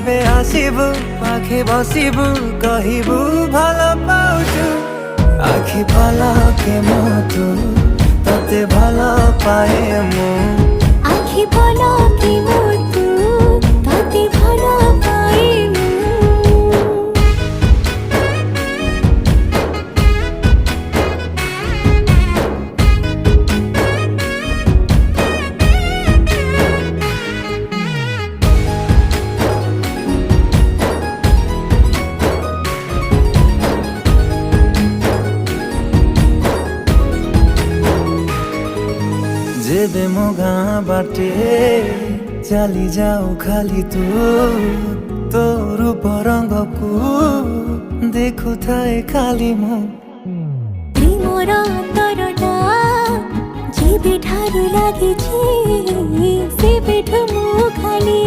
যেবে আসিবু পাখে বসিবু কহিবু ভাল পাউছু আখি পলকে মতু ততে ভাল পায়ে মু আখি পলকে মতু ততে ভাল পায়ে মু जेबे मो गाँ बाटे चली जाऊ खाली तू तो रूप रंग को देखु थाए खाली मु प्रेमर अंतरटा जेबे ठारू लागिछि सेबेठु मु खाली